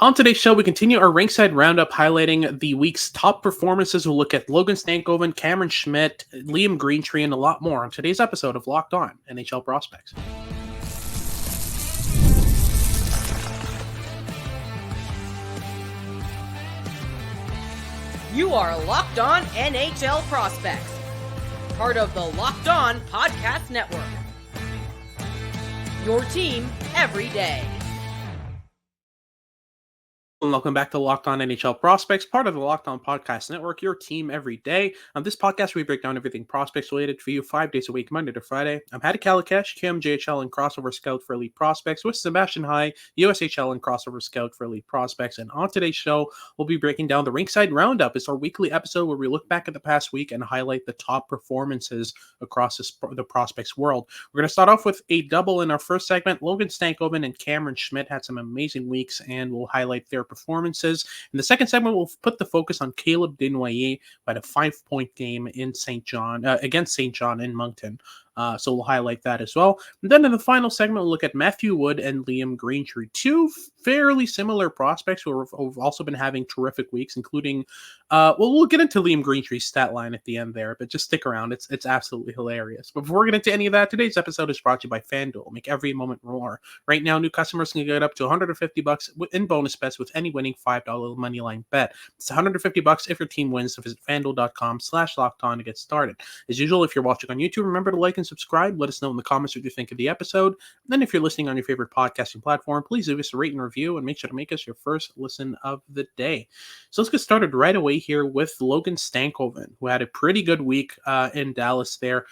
On today's show, we continue our Rinkside Roundup highlighting the week's top performances. We'll look at Logan Stankoven, Cameron Schmidt, Liam Greentree, and a lot more on today's episode of Locked On NHL Prospects. You are Locked On NHL Prospects, part of the Locked On Podcast Network. Your team every day. And welcome back to Locked On NHL Prospects, part of the Locked On Podcast Network, your team every day. On this podcast, we break down everything prospects related for you 5 days a week, Monday to Friday. I'm Hattie Kalikesh, QMJHL and crossover scout for Elite Prospects, with Sebastian High, USHL and crossover scout for Elite Prospects. And on today's show, we'll be breaking down the Rinkside Roundup. It's our weekly episode where we look back at the past week and highlight the top performances across the prospects world. We're going to start off with a double in our first segment. Logan Stankoven and Cameron Schmidt had some amazing weeks, and we'll highlight their performances. In the second segment, we'll put the focus on Caleb Desnoyer by the 5-point game in St. John against St. John in Moncton. So we'll highlight that as well. And then in the final segment, we'll look at Matthew Wood and Liam Greentree, two fairly similar prospects who have also been having terrific weeks, including, we'll get into Liam Greentree's stat line at the end there, but just stick around. It's absolutely hilarious. But before we get into any of that, today's episode is brought to you by FanDuel. Make every moment more. Right now, new customers can get up to $150 in bonus bets with any winning $5 moneyline bet. It's $150 if your team wins. So visit FanDuel.com/lockedon to get started. As usual, if you're watching on YouTube, remember to like and subscribe. Let us know in the comments what you think of the episode. And then if you're listening on your favorite podcasting platform, please leave us a rate and review and make sure to make us your first listen of the day. So let's get started right away here with Logan Stankoven, who had a pretty good week in Dallas there.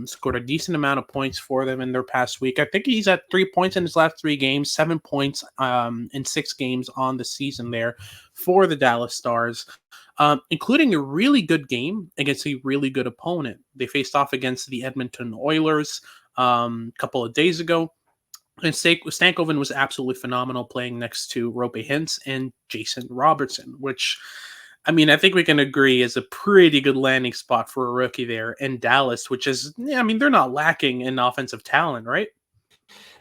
Scored a decent amount of points for them in their past week. I think he's at 3 points in his last 3 games, 7 points in 6 games on the season there for the Dallas Stars, including a really good game against a really good opponent. They faced off against the Edmonton Oilers a couple of days ago. And Stankoven was absolutely phenomenal, playing next to Roope Hintz and Jason Robertson, which, I mean, I think we can agree is a pretty good landing spot for a rookie there in Dallas, which is, I mean, they're not lacking in offensive talent, right?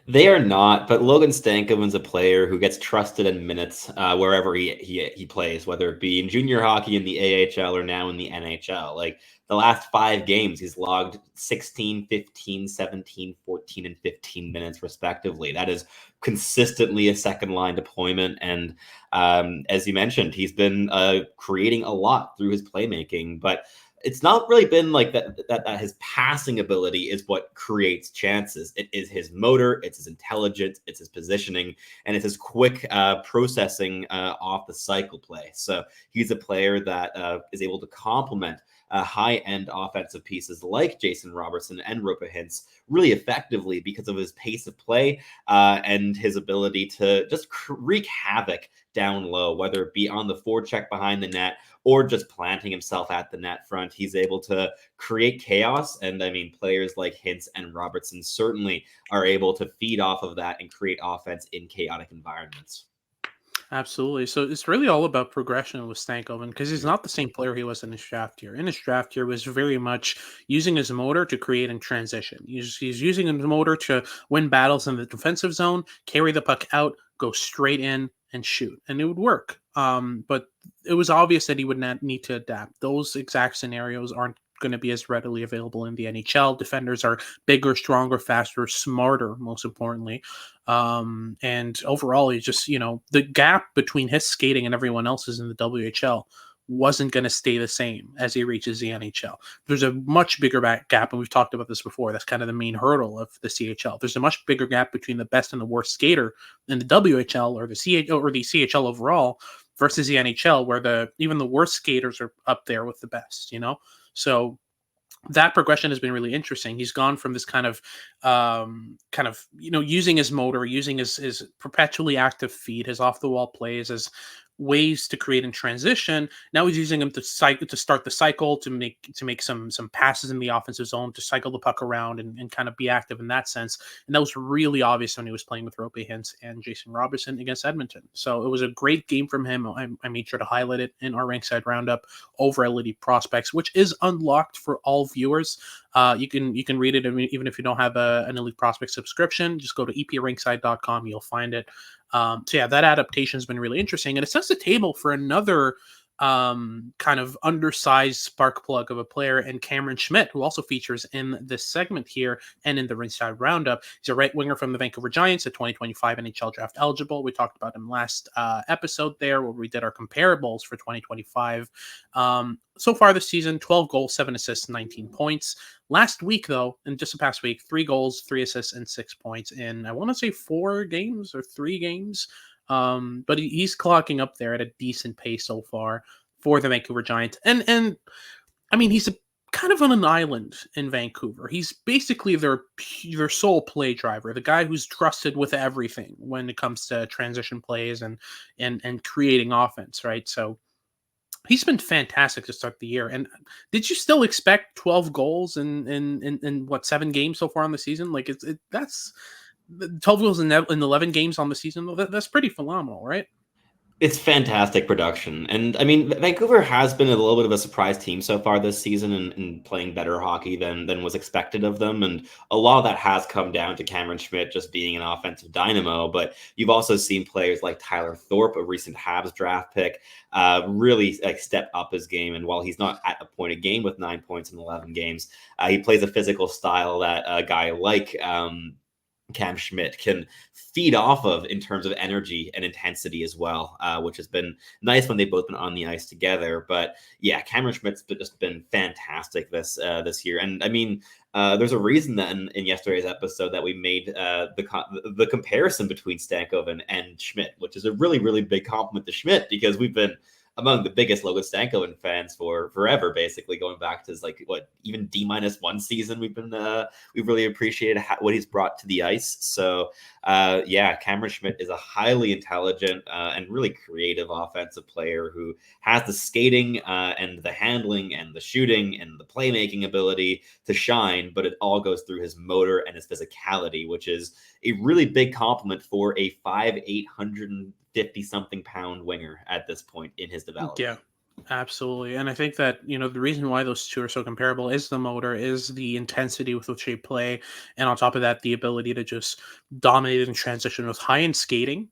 They are not, but Logan Stankoven's a player who gets trusted in minutes wherever he plays, whether it be in junior hockey, in the AHL, or now in the NHL. Like, the last 5 games, he's logged 16, 15, 17, 14, and 15 minutes, respectively. That is consistently a second-line deployment, and as you mentioned, he's been creating a lot through his playmaking, but it's not really been like that his passing ability is what creates chances. It is his motor, it's his intelligence, it's his positioning, and it's his quick processing off the cycle play. So he's a player that is able to complement high-end offensive pieces like Jason Robertson and Roope Hintz really effectively because of his pace of play and his ability to just wreak havoc down low, whether it be on the forecheck behind the net or just planting himself at the net front. He's able to create chaos, and I mean, players like Hintz and Robertson certainly are able to feed off of that and create offense in chaotic environments. Absolutely. So it's really all about progression with Stankoven, because he's not the same player he was in his draft year. In his draft year was very much using his motor to create in transition. He's using his motor to win battles in the defensive zone, carry the puck out, go straight in and shoot, and it would work. But it was obvious that he would not need to adapt. Those exact scenarios aren't going to be as readily available in the NHL. Defenders are bigger, stronger, faster, smarter, most importantly. And overall, he's just, the gap between his skating and everyone else's in the WHL wasn't going to stay the same as he reaches the NHL. There's a much bigger gap, and we've talked about this before. That's kind of the main hurdle of the CHL. There's a much bigger gap between the best and the worst skater in the WHL or the CHL overall versus the NHL, where even the worst skaters are up there with the best, So that progression has been really interesting. He's gone from this kind of using his motor, using his perpetually active feet, his off the wall plays as ways to create in transition. Now he's using them to start the cycle, to make some passes in the offensive zone, to cycle the puck around and kind of be active in that sense. And that was really obvious when he was playing with Roope Hintz and Jason Robertson against Edmonton. So it was a great game from him. I made sure to highlight it in our Rinkside Roundup over Elite Prospects, which is unlocked for all viewers. You can read it even if you don't have an Elite Prospect subscription. Just go to eprinkside.com. You'll find it. So yeah, that adaptation has been really interesting, and it sets the table for another kind of undersized spark plug of a player, and Cameron Schmidt, who also features in this segment here and in the Rinkside Roundup. He's a right winger from the Vancouver Giants, a 2025 NHL draft eligible. We talked about him last episode there where we did our comparables for 2025. So far this season, 12 goals, 7 assists, 19 points. Last week, though, in just the past week, 3 goals, 3 assists, and 6 points in, I want to say 4 games or 3 games. But he's clocking up there at a decent pace so far for the Vancouver Giants. And I mean, he's kind of on an island in Vancouver. He's basically their sole play driver, the guy who's trusted with everything when it comes to transition plays and creating offense, right? So he's been fantastic to start the year. And did you still expect 12 goals in what, 7 games so far on the season? Like that's 12 goals in 11 games on the season. That's pretty phenomenal, right? It's fantastic production. And I mean, Vancouver has been a little bit of a surprise team so far this season and playing better hockey than was expected of them. And a lot of that has come down to Cameron Schmidt just being an offensive dynamo. But you've also seen players like Tyler Thorpe, a recent Habs draft pick, really like step up his game. And while he's not at a point a game with 9 points in 11 games, he plays a physical style that a guy like Cam Schmidt can feed off of in terms of energy and intensity as well, which has been nice when they've both been on the ice together. But yeah, Cameron Schmidt's just been fantastic this year. And I mean, there's a reason that in yesterday's episode that we made the comparison between Stankoven and Schmidt, which is a really, really big compliment to Schmidt because we've been among the biggest Logan Stankoven fans for forever, basically going back to even D-1 season. We've really appreciated what he's brought to the ice. So yeah, Cameron Schmidt is a highly intelligent and really creative offensive player who has the skating and the handling and the shooting and the playmaking ability to shine, but it all goes through his motor and his physicality, which is a really big compliment for a 5'8", 150-something pound winger at this point in his development. Yeah, absolutely. And I think that, the reason why those two are so comparable is the motor, is the intensity with which they play. And on top of that, the ability to just dominate in transition with high-end skating,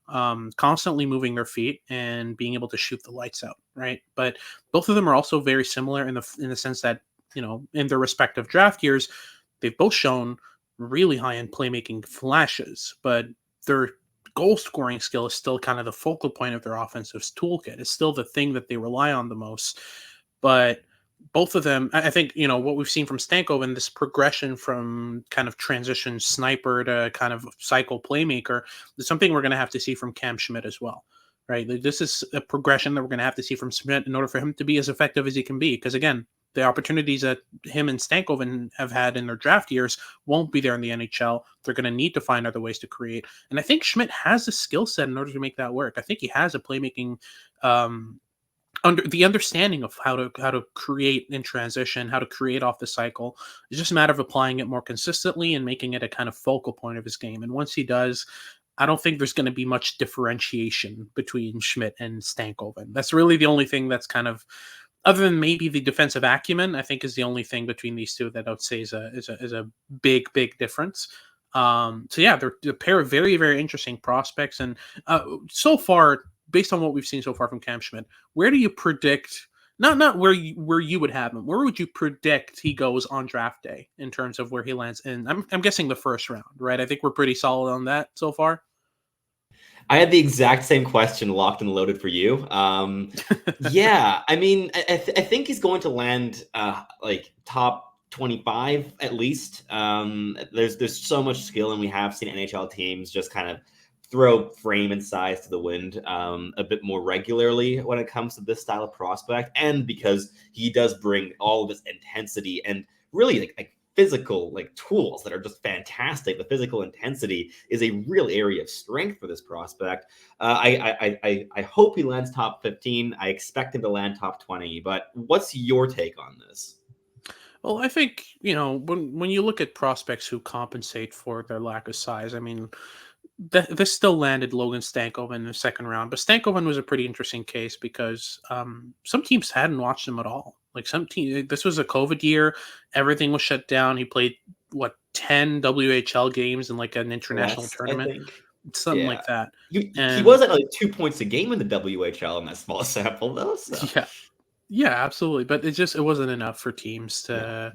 constantly moving their feet and being able to shoot the lights out, right? But both of them are also very similar in the sense that, in their respective draft years, they've both shown really high-end playmaking flashes, but their goal scoring skill is still kind of the focal point of their offensive toolkit. It's still the thing that they rely on the most. But both of them, I think, what we've seen from Stankoven, this progression from kind of transition sniper to kind of cycle playmaker, is something we're going to have to see from Cam Schmidt as well, right? This is a progression that we're going to have to see from Schmidt in order for him to be as effective as he can be. Because again, the opportunities that him and Stankoven have had in their draft years won't be there in the NHL. They're going to need to find other ways to create. And I think Schmidt has the skill set in order to make that work. I think he has a playmaking, the understanding of how to create in transition, how to create off the cycle. It's just a matter of applying it more consistently and making it a kind of focal point of his game. And once he does, I don't think there's going to be much differentiation between Schmidt and Stankoven. That's really the only thing that's kind of, other than maybe the defensive acumen, I think is the only thing between these two that I would say is a big difference. So yeah, they're a pair of very, very interesting prospects. And so far, based on what we've seen so far from Cam Schmidt, where do you predict? Not where you would have him. Where would you predict he goes on draft day in terms of where he lands? And I'm guessing the first round, right? I think we're pretty solid on that so far. I had the exact same question locked and loaded for you. Yeah, I mean, I think he's going to land like top 25 at least. There's so much skill, and we have seen NHL teams just kind of throw frame and size to the wind a bit more regularly when it comes to this style of prospect, and because he does bring all of this intensity and really like physical tools that are just fantastic. The physical intensity is a real area of strength for this prospect. I hope he lands top 15. I expect him to land top 20. But what's your take on this? Well, I think, when you look at prospects who compensate for their lack of size, I mean, this still landed Logan Stankoven in the second round, but Stankoven was a pretty interesting case because some teams hadn't watched him at all. Like some team, this was a COVID year, everything was shut down. He played 10 WHL games in like an international tournament. something like that. He was at like 2 points a game in the WHL in that small sample, though. So. Yeah, absolutely. But it wasn't enough for teams to.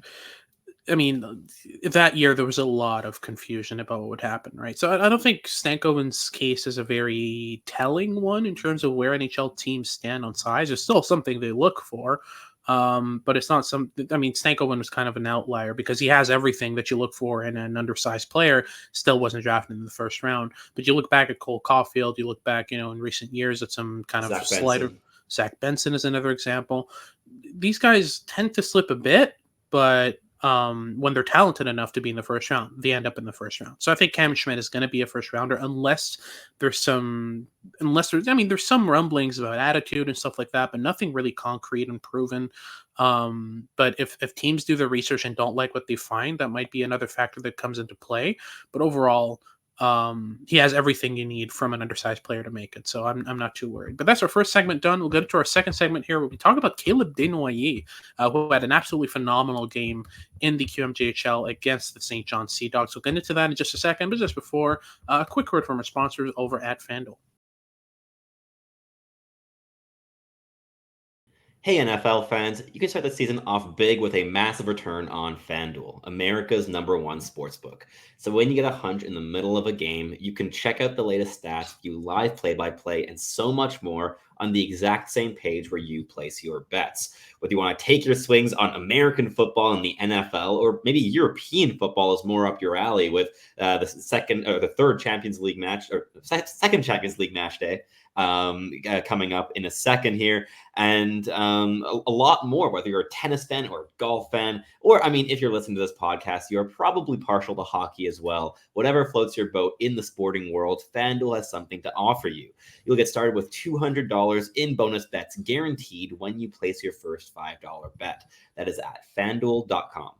I mean, that year there was a lot of confusion about what would happen, right? So I don't think Stankoven's case is a very telling one in terms of where NHL teams stand on size. It's still something they look for, but it's not some. I mean, Stankoven was kind of an outlier because he has everything that you look for in an undersized player. Still wasn't drafted in the first round. But you look back at Cole Caulfield, you look back, in recent years at some kind of slider. Zach Benson is another example. These guys tend to slip a bit, but when they're talented enough to be in the first round, they end up in the first round. So I think Cameron Schmidt is going to be a first rounder unless there's some rumblings about attitude and stuff like that, but nothing really concrete and proven. But if teams do their research and don't like what they find, that might be another factor that comes into play. But overall, he has everything you need from an undersized player to make it. So I'm not too worried. But that's our first segment done. We'll get into our second segment here where we talk about Caleb Desnoyers, who had an absolutely phenomenal game in the QMJHL against the St. John Sea Dogs. We'll get into that in just a second. But just before, a quick word from our sponsors over at FanDuel. Hey NFL fans, you can start the season off big with a massive return on FanDuel, America's #1 sportsbook. So when you get a hunch in the middle of a game, you can check out the latest stats, view live play-by-play, and so much more on the exact same page where you place your bets. Whether you want to take your swings on American football and the NFL, or maybe European football is more up your alley with the third Champions League match, or second Champions League match day coming up in a second here, and a lot more, whether you're a tennis fan or a golf fan, or, I mean, if you're listening to this podcast, you're probably partial to hockey as well. Whatever floats your boat in the sporting world, FanDuel has something to offer you. You'll get started with $200 in bonus bets guaranteed when you place your first $5 bet. That is at FanDuel.com.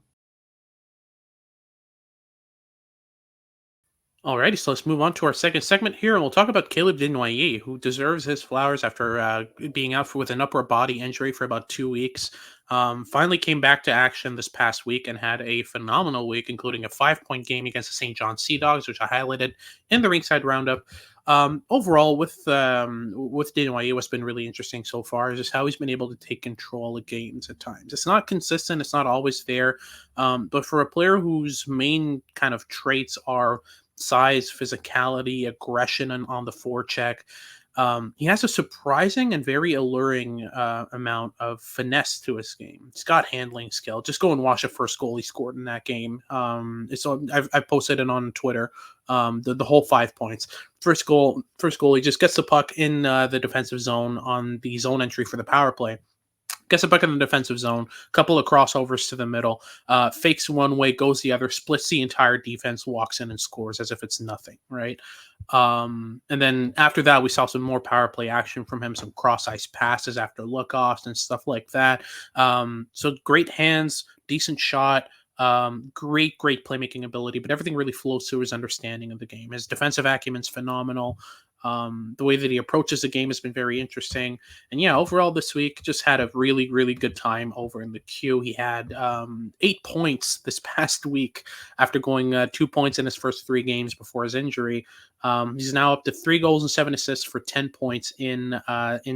Alrighty, so let's move on to our second segment here, and we'll talk about Caleb Desnoyers, who deserves his flowers after being out with an upper body injury for about 2 weeks. Finally came back to action this past week and had a phenomenal week, including a 5-point game against the St. John Sea Dogs, which I highlighted in the Rinkside Roundup. Overall, with Desnoyers, what's been really interesting so far is just how he's been able to take control of games at times. It's not consistent, it's not always there, but for a player whose main kind of traits are size, physicality, aggression on the forecheck, he has a surprising and very alluring amount of finesse to his game. He's got handling skill. Just go and watch the first goal he scored in that game. I've posted it on Twitter. The whole 5 points. First goal, he just gets the puck in the defensive zone on the zone entry for the power play. Gets a puck in the defensive zone, couple of crossovers to the middle, fakes one way, goes the other, splits the entire defense, walks in and scores as if it's nothing, right? And then after that, we saw some more power play action from him, some cross-ice passes after look-offs and stuff like that. So great hands, decent shot, great playmaking ability, but everything really flows through his understanding of the game. His defensive acumen's phenomenal. The way that he approaches the game has been very interesting. And yeah, overall this week, just had a really good time over in the queue. He had 8 points this past week after going 2 points in his first 3 games before his injury. He's now up to 3 goals and 7 assists for 10 points in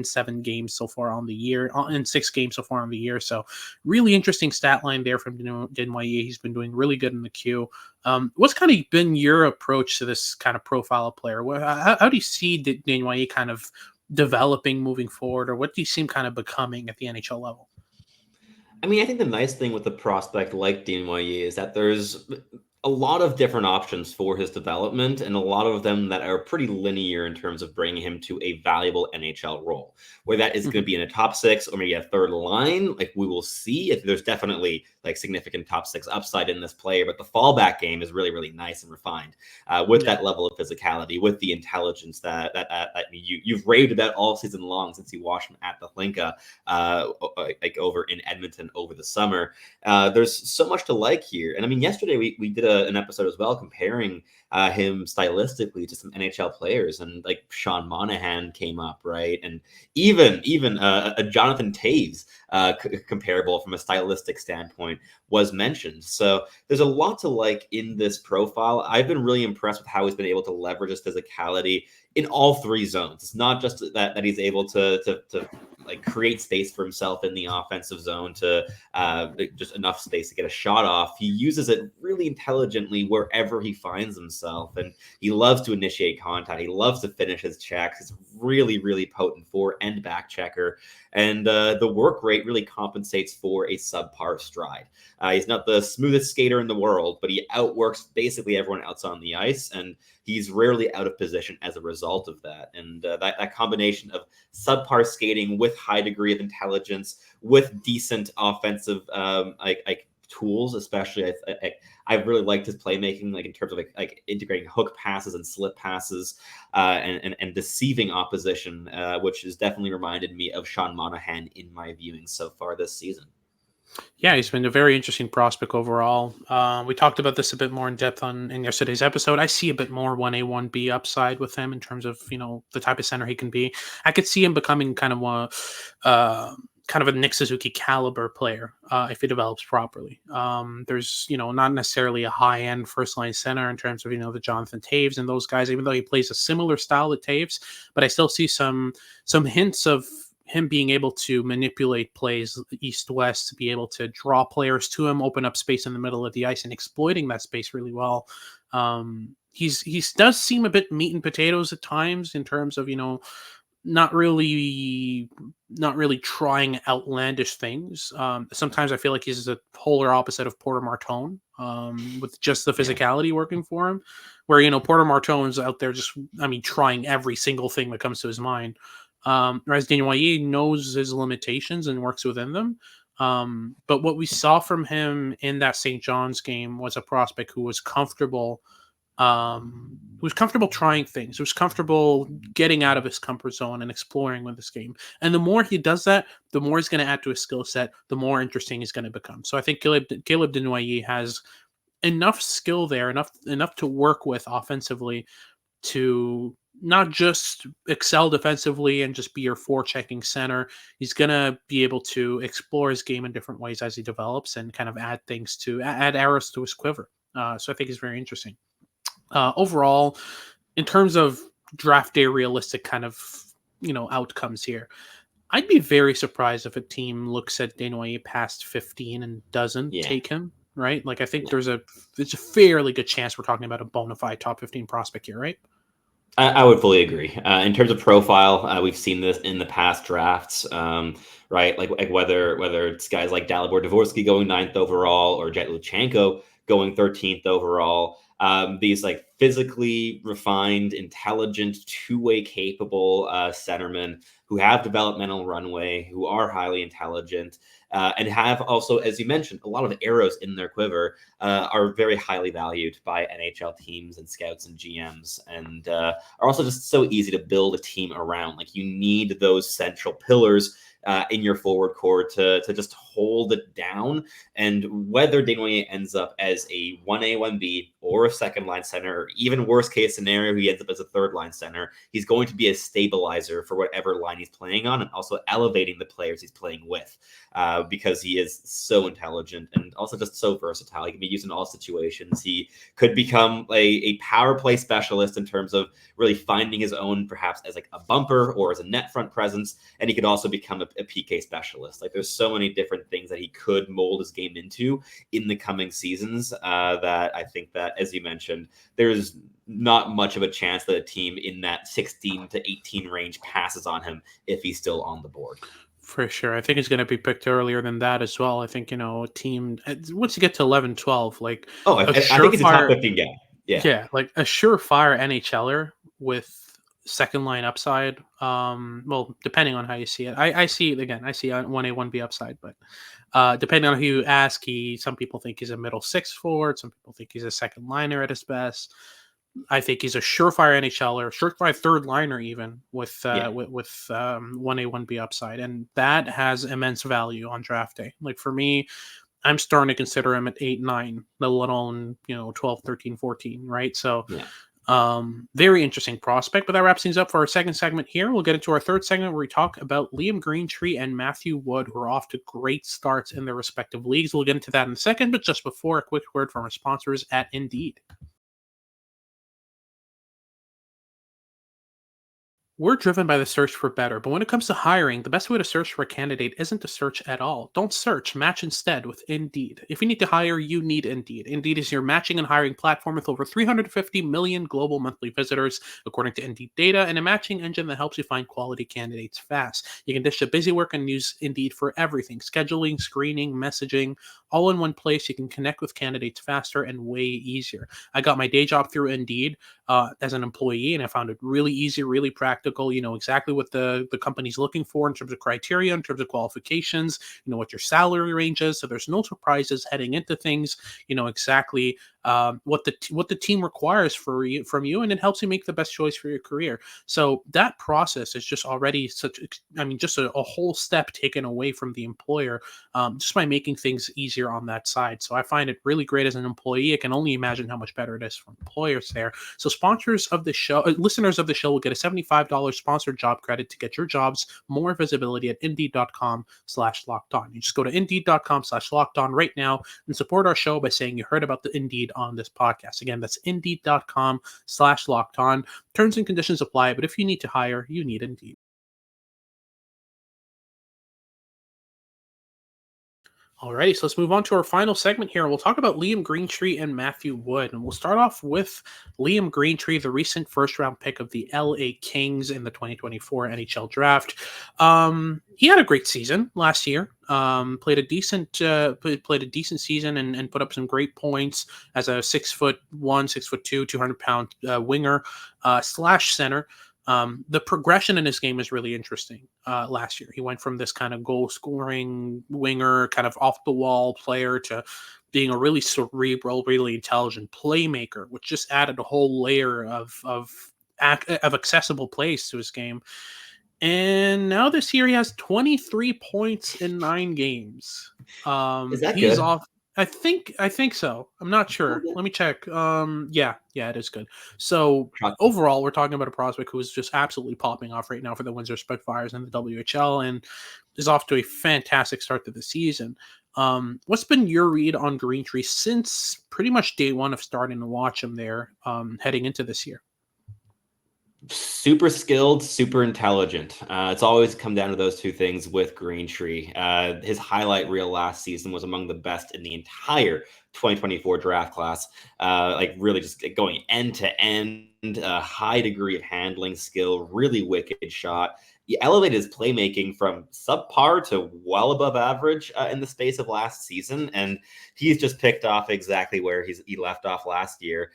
7 games so far on the year, in 6 games so far on the year. So really interesting stat line there from Desnoyers. He's been doing really good in the queue. What's kind of been your approach to this kind of profile of player? How do you see Desnoyers kind of developing moving forward, or what do you see him kind of becoming at the NHL level? I mean, I think the nice thing with the prospect like Desnoyers is that there's a lot of different options for his development, and a lot of them that are pretty linear in terms of bringing him to a valuable NHL role. Where that is going to be in a top 6 or maybe a third line, like we will see. There's definitely like significant top 6 upside in this player, but the fallback game is really nice and refined with that level of physicality, with the intelligence that you've raved about all season long since you watched him at the Hlinka, like over in Edmonton over the summer. There's so much to like here, and I mean, yesterday we did an episode as well comparing him stylistically to some NHL players, and like Sean Monahan came up, right, and even a Jonathan Toews comparable from a stylistic standpoint was mentioned. So there's a lot to like in this profile. I've been really impressed with how he's been able to leverage his physicality in all three zones. It's not just that he's able to like create space for himself in the offensive zone to just enough space to get a shot off. He uses it really intelligently wherever he finds himself, and he loves to initiate contact. He loves to finish his checks. He's really, really potent forward and back checker, and the work rate really compensates for a subpar stride. He's not the smoothest skater in the world, but he outworks basically everyone else on the ice, and he's rarely out of position as a result of that. And that combination of subpar skating with high degree of intelligence, with decent offensive like tools, especially I really liked his playmaking, like in terms of like integrating hook passes and slip passes, and deceiving opposition, which has definitely reminded me of Sean Monahan in my viewing so far this season. Yeah, he's been a very interesting prospect overall. We talked about this a bit more in depth in yesterday's episode. I see a bit more 1A, 1B upside with him in terms of, the type of center he can be. I could see him becoming kind of a Nick Suzuki caliber player if he develops properly. There's, not necessarily a high-end first-line center in terms of, the Jonathan Toews and those guys, even though he plays a similar style to Toews, but I still see some hints of him being able to manipulate plays east-west, to be able to draw players to him, open up space in the middle of the ice, and exploiting that space really well. He does seem a bit meat and potatoes at times in terms of, not really trying outlandish things. Sometimes I feel like he's the polar opposite of Porter Martone, with just the physicality working for him, where, Porter Martone's out there just, trying every single thing that comes to his mind. Whereas Desnoyers knows his limitations and works within them. But what we saw from him in that St. John's game was a prospect who was comfortable trying things, who was comfortable getting out of his comfort zone and exploring with this game. And the more he does that, the more he's going to add to his skill set, the more interesting he's going to become. So I think Caleb Desnoyer has enough skill there, enough to work with offensively to not just excel defensively and just be your forechecking center. He's going to be able to explore his game in different ways as he develops and kind of add arrows to his quiver. So I think it's very interesting. Overall, in terms of draft day realistic kind of, outcomes here, I'd be very surprised if a team looks at Desnoyers past 15 and doesn't take him, right? Like, I think there's a fairly good chance we're talking about a bona fide top 15 prospect here, right? I would fully agree. In terms of profile, we've seen this in the past drafts, right? Like whether it's guys like Dalibor Dvorsky going 9th overall or Jet Luchenko going 13th overall. These like physically refined, intelligent, two-way capable centermen who have developmental runway, who are highly intelligent, and have also, as you mentioned, a lot of arrows in their quiver, are very highly valued by NHL teams and scouts and GMs, and are also just so easy to build a team around. Like, you need those central pillars in your forward core to just hold it down. And whether Desnoyers ends up as a 1A, 1B or a second line center, or even worst case scenario, he ends up as a third line center, he's going to be a stabilizer for whatever line he's playing on, and also elevating the players he's playing with, because he is so intelligent and also just so versatile. He can be used in all situations. He could become a power play specialist in terms of really finding his own, perhaps as like a bumper or as a net front presence. And he could also become a PK specialist. Like, there's so many different things that he could mold his game into in the coming seasons, that I think that, as you mentioned, there's not much of a chance that a team in that 16 to 18 range passes on him if he's still on the board. For sure. I think he's going to be picked earlier than that as well. I think, a team, once you get to 11, 12, like... I think it's a top 15 guy. Yeah, like a surefire NHLer with second line upside. Well, depending on how you see it. I see it again. I see 1A, 1B upside, but depending on who you ask, some people think he's a middle six forward. Some people think he's a second liner at his best. I think he's a surefire NHLer, surefire third liner even with 1A, 1B upside, and that has immense value on draft day. Like, for me, I'm starting to consider him at 8, 9, let alone, 12, 13, 14, right? So Yeah. very interesting prospect. But that wraps things up for our second segment here. We'll get into our third segment where we talk about Liam Greentree and Matthew Wood, who are off to great starts in their respective leagues. We'll get into that in a second, but just before, a quick word from our sponsors at Indeed. We're driven by the search for better, but when it comes to hiring, the best way to search for a candidate isn't to search at all. Don't search, match instead with Indeed. If you need to hire, you need Indeed. Indeed is your matching and hiring platform with over 350 million global monthly visitors, according to Indeed data, and a matching engine that helps you find quality candidates fast. You can dish the busy work and use Indeed for everything: scheduling, screening, messaging, all in one place. You can connect with candidates faster and way easier. I got my day job through Indeed as an employee, and I found it really easy, really practical. You know exactly what the company's looking for in terms of criteria, in terms of qualifications. You know what your salary range is, so there's no surprises heading into things. You know exactly what the team requires from you, and it helps you make the best choice for your career. So that process is just already just a whole step taken away from the employer, just by making things easier on that side. So I find it really great as an employee. I can only imagine how much better it is for employers there. So sponsors of the show, listeners of the show will get a $75 sponsored job credit to get your jobs more visibility at indeed.com/locked-on. You just go to indeed.com/locked-on right now and support our show by saying you heard about the Indeed on this podcast. Again, that's indeed.com/locked-on. Terms and conditions apply, but if you need to hire, you need Indeed. Alrighty, so let's move on to our final segment here. We'll talk about Liam Greentree and Matthew Wood. And we'll start off with Liam Greentree, the recent first-round pick of the LA Kings in the 2024 NHL draft. He had a great season last year. Played a decent season and put up some great points as a 6'1", 6'2", 200-pound winger slash center. The progression in his game is really interesting. Last year, he went from this kind of goal-scoring winger, kind of off-the-wall player, to being a really cerebral, really intelligent playmaker, which just added a whole layer of accessible plays to his game. And now this year, he has 23 points in 9 games. Is that He's good? off. I think so. I'm not sure. Okay. Let me check. Yeah, it is good. So Shocking. overall, we're talking about a prospect who is just absolutely popping off right now for the Windsor Spitfires in the WHL, and is off to a fantastic start to the season. What's been your read on Greentree since pretty much day one of starting to watch him there, heading into this year? Super skilled, super intelligent. It's always come down to those two things with Greentree. His highlight reel last season was among the best in the entire 2024 draft class. Like really just going end to end, a high degree of handling skill, really wicked shot. He elevated his playmaking from subpar to well above average in the space of last season, and he's just picked off exactly where he left off last year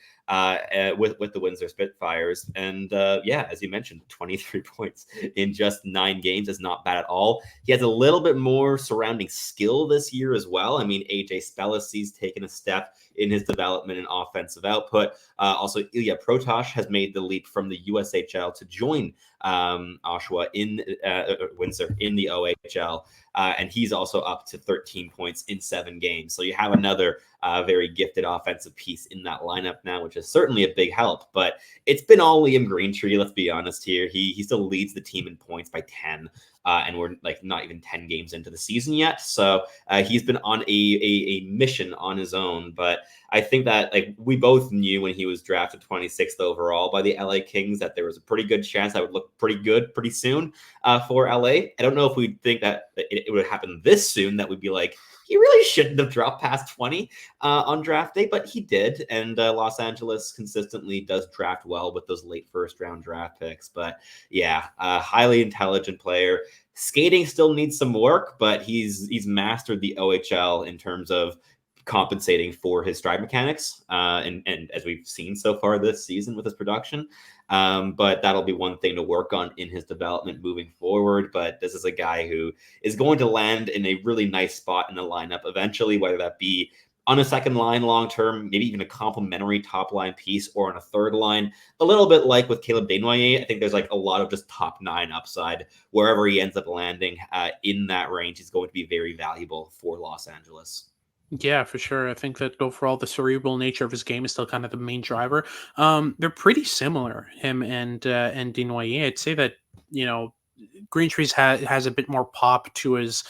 with the Windsor Spitfires. And as you mentioned, 23 points in just 9 games is not bad at all. He has a little bit more surrounding skill this year as well. I mean, AJ Spelliscy's taken a step in his development and offensive output. Also, Ilya Protosh has made the leap from the USHL to join Oshawa in Windsor in the OHL. And he's also up to 13 points in 7 games. So you have another very gifted offensive piece in that lineup now, which is certainly a big help. But it's been all Liam Greentree, let's be honest here. He still leads the team in points by 10. And we're like not even 10 games into the season yet. So he's been on a mission on his own. But I think that like we both knew when he was drafted 26th overall by the LA Kings that there was a pretty good chance that would look pretty good pretty soon for LA. I don't know if we think that it would happen this soon, that would be like, he really shouldn't have dropped past 20 on draft day, but he did. And Los Angeles consistently does draft well with those late first round draft picks. But yeah, a highly intelligent player. Skating still needs some work, but he's mastered the OHL in terms of compensating for his stride mechanics, and as we've seen so far this season with his production. But that'll be one thing to work on in his development moving forward. But this is a guy who is going to land in a really nice spot in the lineup eventually, whether that be on a second line long term, maybe even a complementary top line piece, or on a third line. A little bit like with Caleb Desnoyers, I think there's like a lot of just top 9 upside. Wherever he ends up landing in that range is going to be very valuable for Los Angeles. Yeah, for sure. I think that overall the cerebral nature of his game is still kind of the main driver. They're pretty similar, him and Desnoyers. I'd say that you know Greentree's has a bit more pop to his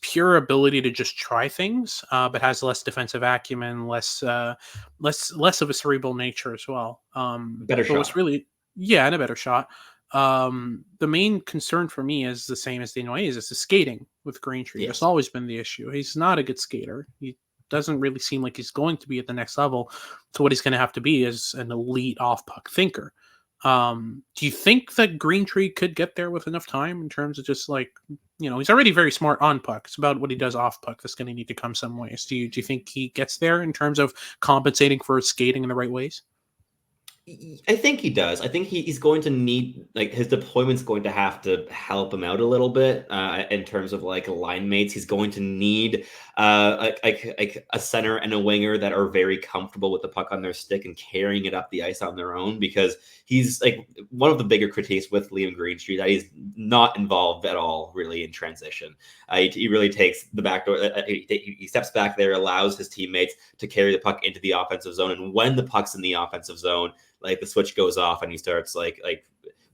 pure ability to just try things, but has less defensive acumen, less of a cerebral nature as well. Better But what's shot. really yeah, and a better shot. The main concern for me is the same as Desnoyers, is the skating with Greentree. That's Yes. always been the issue. He's not a good skater. He doesn't really seem like he's going to be at the next level. So what he's going to have to be is an elite off puck thinker. Do you think that Greentree could get there with enough time in terms of just like, he's already very smart on puck. It's about what he does off puck that's going to need to come some ways. Do you think he gets there in terms of compensating for his skating in the right ways? I think he does. I think he's going to need, like, his deployment's going to have to help him out a little bit in terms of like line mates. He's going to need like a center and a winger that are very comfortable with the puck on their stick and carrying it up the ice on their own, because he's like one of the bigger critiques with Liam Greentree that he's not involved at all really in transition. He really takes the back door. He steps back there, allows his teammates to carry the puck into the offensive zone, and when the puck's in the offensive zone, like the switch goes off and he starts like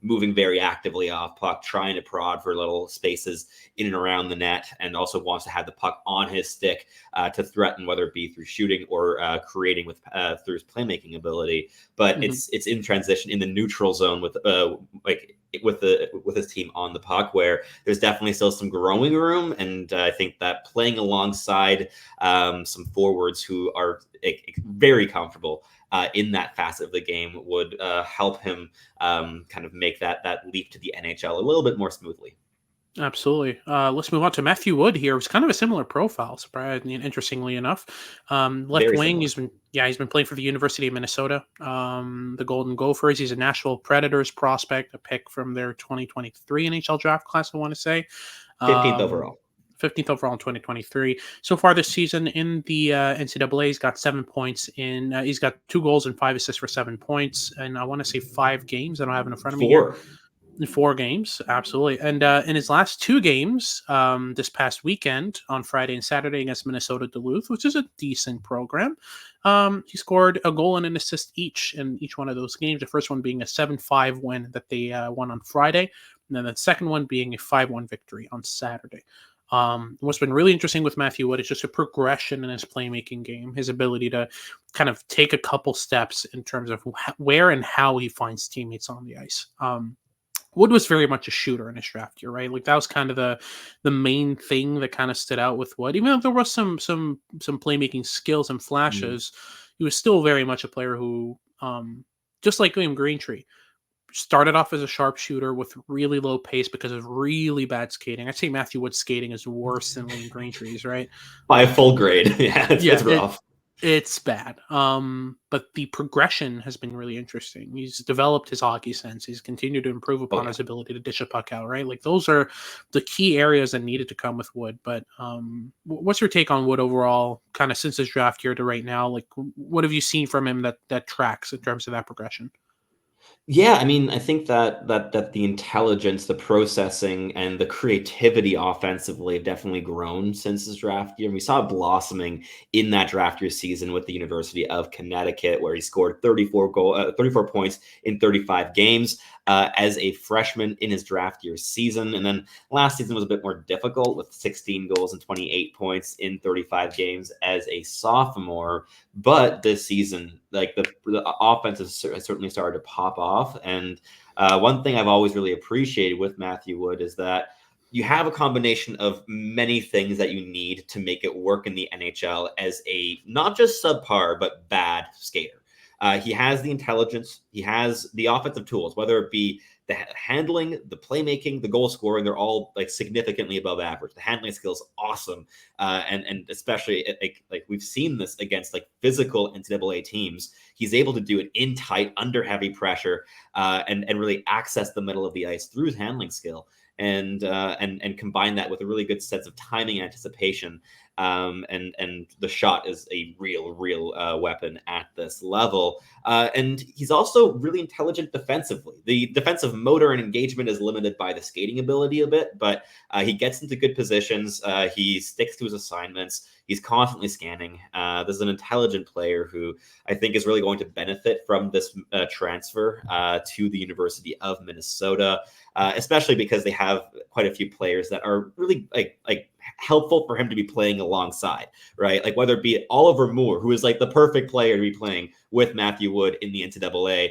moving very actively off puck, trying to prod for little spaces in and around the net, and also wants to have the puck on his stick to threaten, whether it be through shooting or creating with through his playmaking ability. But Hmm. it's in transition in the neutral zone with with his team on the puck, where there's definitely still some growing room. And I think that playing alongside some forwards who are very comfortable in that facet of the game would help him kind of make that leap to the NHL a little bit more smoothly. Absolutely. Let's move on to Matthew Wood here. It's kind of a similar profile, surprisingly and interestingly enough. Left Very wing, similar. he's been playing for the University of Minnesota, the Golden Gophers. He's a Nashville Predators prospect, a pick from their 2023 NHL draft class, I want to say. 15th Um, overall. 15th overall in 2023. So far this season in the NCAA, he's got 7 points he's got 2 goals and 5 assists for 7 points. And I want to say 5 games. I don't have it in front of me here. 4. In 4 games, absolutely. And in his last 2 games, this past weekend on Friday and Saturday against Minnesota Duluth, which is a decent program, he scored a goal and an assist each in each one of those games. The first one being a 7-5 win that they won on Friday, and then the second one being a 5-1 victory on Saturday. What's been really interesting with Matthew Wood is just a progression in his playmaking game, his ability to kind of take a couple steps in terms of where and how he finds teammates on the ice. Wood was very much a shooter in his draft year, right? Like that was kind of the main thing that kind of stood out with Wood. Even though there was some playmaking skills and flashes, he was still very much a player who, just like William Greentree, started off as a sharpshooter with really low pace because of really bad skating. I'd say Matthew Wood's skating is worse than William Greentree's, right? By a full grade. Yeah, it's Yeah, rough. it's bad. But the progression has been really interesting. He's developed his hockey sense. He's continued to improve Oh, upon yeah. his ability to dish a puck out, right? Like those are the key areas that needed to come with Wood. But what's your take on Wood overall, kind of since his draft year to right now? Like, what have you seen from him that tracks in terms of that progression? Yeah, I mean, I think that the intelligence, the processing, and the creativity offensively have definitely grown since his draft year. And we saw it blossoming in that draft year season with the University of Connecticut, where he scored 34 points in 35 games as a freshman in his draft year season. And then last season was a bit more difficult with 16 goals and 28 points in 35 games as a sophomore. But this season, like the offense has certainly started to pop off. And one thing I've always really appreciated with Matthew Wood is that you have a combination of many things that you need to make it work in the NHL as a not just subpar, but bad skater. He has the intelligence, he has the offensive tools, whether it be the handling, the playmaking, the goal scoring, they're all like significantly above average. The handling skills awesome, and especially like we've seen this against like physical NCAA teams. He's able to do it in tight, under heavy pressure, and really access the middle of the ice through his handling skill, and combine that with a really good sense of timing and anticipation. and the shot is a real weapon at this level. And he's also really intelligent defensively. The defensive motor and engagement is limited by the skating ability a bit, but he gets into good positions. He sticks to his assignments. He's constantly scanning. This is an intelligent player who I think is really going to benefit from this transfer to the University of Minnesota, especially because they have quite a few players that are really like helpful for him to be playing alongside, right? Like whether it be Oliver Moore, who is like the perfect player to be playing with Matthew Wood in the NCAA.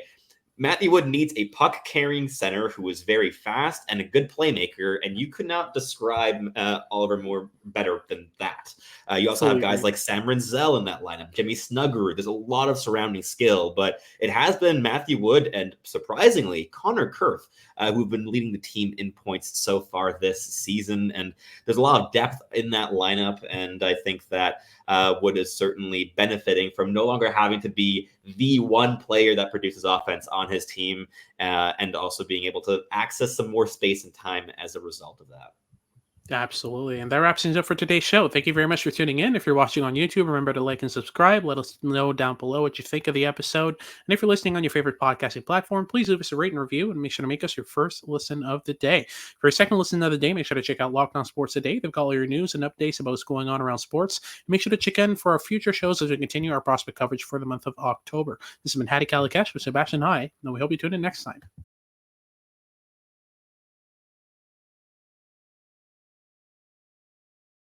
Matthew Wood needs a puck-carrying center who is very fast and a good playmaker, and you could not describe Oliver Moore better than that. You also have guys like Sam Renzel in that lineup, Jimmy Snuggerud. There's a lot of surrounding skill, but it has been Matthew Wood and, surprisingly, Connor Kurth who've been leading the team in points so far this season, and there's a lot of depth in that lineup, and I think that Wood is certainly benefiting from no longer having to be the one player that produces offense on his team, and also being able to access some more space and time as a result of that. Absolutely. And that wraps things up for today's show. Thank you very much for tuning in. If you're watching on YouTube, remember to like and subscribe. Let us know down below what you think of the episode. And if you're listening on your favorite podcasting platform, please leave us a rate and review and make sure to make us your first listen of the day. For your second listen of the day, make sure to check out Locked On Sports Today. They've got all your news and updates about what's going on around sports. And make sure to check in for our future shows as we continue our prospect coverage for the month of October. This has been Hattie Kalakash with Sebastian High, and we hope you tune in next time.